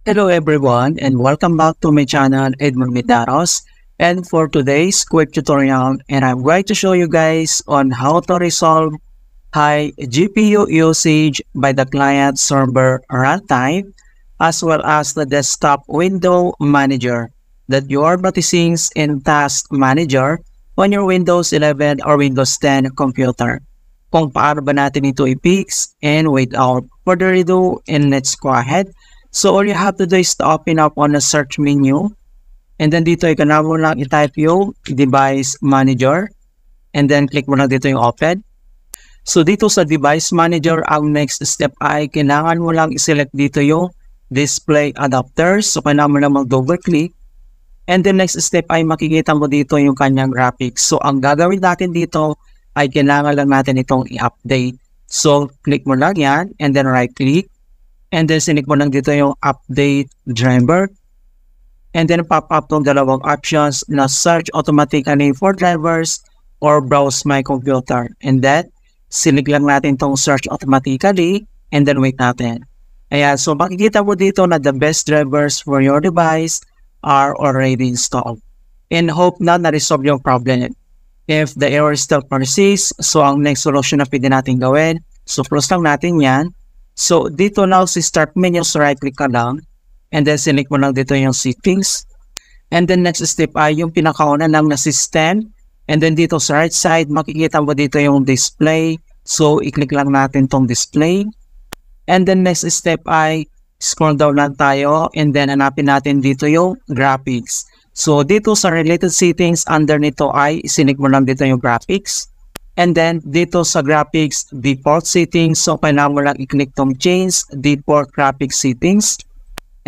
Hello everyone and welcome back to my channel Edmond Mitaros, and for today's quick tutorial and I'm going to show you guys on how to resolve high GPU usage by the client server runtime as well as the desktop window manager that you are noticing in Task Manager on your Windows 11 or Windows 10 computer. Kung paano ba natin ito i-fix, and without further ado, and let's go ahead. So all you have to do is to open up on the search menu, and then dito ikanaw mo lang i-type yung device manager, and then click mo lang dito yung open. So dito sa device manager, ang next step ay kailangan mo lang i-select dito yung display adapters. So kailangan mo lang mag-double click, and then next step ay makikita mo dito yung kanyang graphics. So ang gagawin natin dito ay kailangan lang natin itong i-update. So click mo lang yan, and then right click. And then sinik mo lang dito yung update driver. And then pop up tong dalawang options na search automatically for drivers or browse my computer. And then sinik lang natin tong search automatically and then wait natin. Ayan, so makikita mo dito na the best drivers for your device are already installed. And hope na na-resolve yung problem. If the error still persists, so ang next solution na pwede natin gawin, so close lang natin yan. So, dito now sa start menu, so right-click ka lang. And then, select mo lang dito yung settings. And then, next step ay yung pinakauna lang na system. And then, dito sa right side, makikita mo dito yung display. So, i-click lang natin tong display. And then, next step ay scroll down lang tayo. And then, hanapin natin dito yung graphics. So, dito sa related settings, under nito ay select mo lang dito yung graphics. And then, dito sa graphics, default settings. So, kailangan mo lang i-click tong change default graphics settings.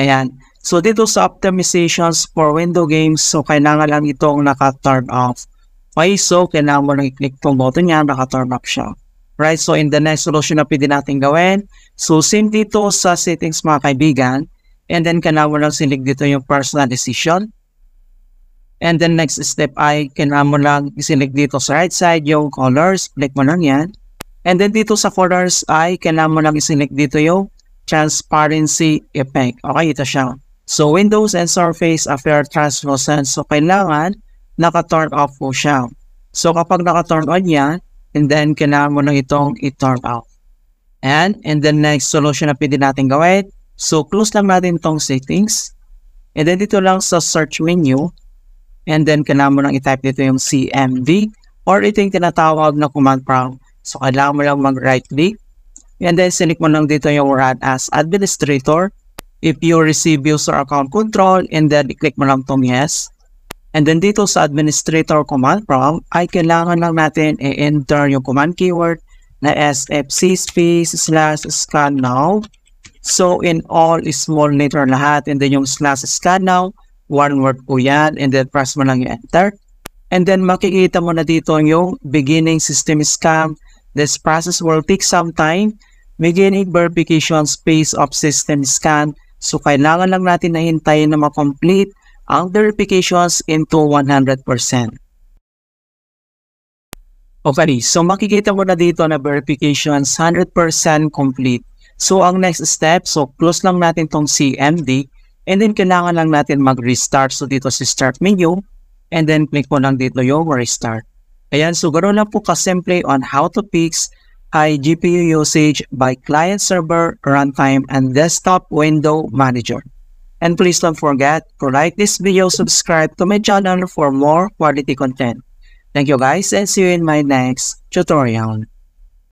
Ayan. So, dito sa optimizations for window games, so, kailangan lang itong naka-turn off. Okay, so, kailangan mo lang i-click tong button yan, naka-turn off siya. Right, so, in the next solution na pwede natin gawin, so, same dito sa settings mga kaibigan. And then, kailangan mo lang select dito yung personal decision. And then next step ay kailangan mo lang i-select dito sa right side yung colors. Click mo lang yan. And then dito sa colors ay kailangan mo lang i-select dito yung transparency effect. Okay, ito siya. So Windows and Surface appear translucent. So kailangan naka-turn off po siya. So kapag naka-turn on yan, and then kailangan mo lang itong i-turn off. And then next solution na pwede natin gawin. So close lang natin itong settings. And then dito lang sa search menu. And then, kailangan mo lang i-type dito yung CMD or ito yung tinatawag na command prompt. So, kailangan mo lang mag-right click. And then, select mo lang dito yung run as administrator. If you receive user account control, and then, i-click mo lang itong yes. And then, dito sa administrator command prompt, ay kailangan lang natin i-enter yung command keyword na sfc /scan now. So, in all small letter lahat, and then yung /scan now, one word po yan, and then press mo lang yung enter. And then makikita mo na dito yung beginning system scan. This process will take some time. Beginning verification space of system scan. So kailangan lang natin na hintayin na ma-complete ang verifications into 100%. Okay, so makikita mo na dito na verifications 100% complete. So ang next step, so close lang natin tong CMD. And then, kailangan lang natin mag-restart. So, dito sa start menu. And then, click mo lang dito yung restart. Ayan. So, ganoon lang po kasimple on how to fix high GPU usage by client server, runtime, and desktop window manager. And please don't forget to like this video, subscribe to my channel for more quality content. Thank you guys and see you in my next tutorial.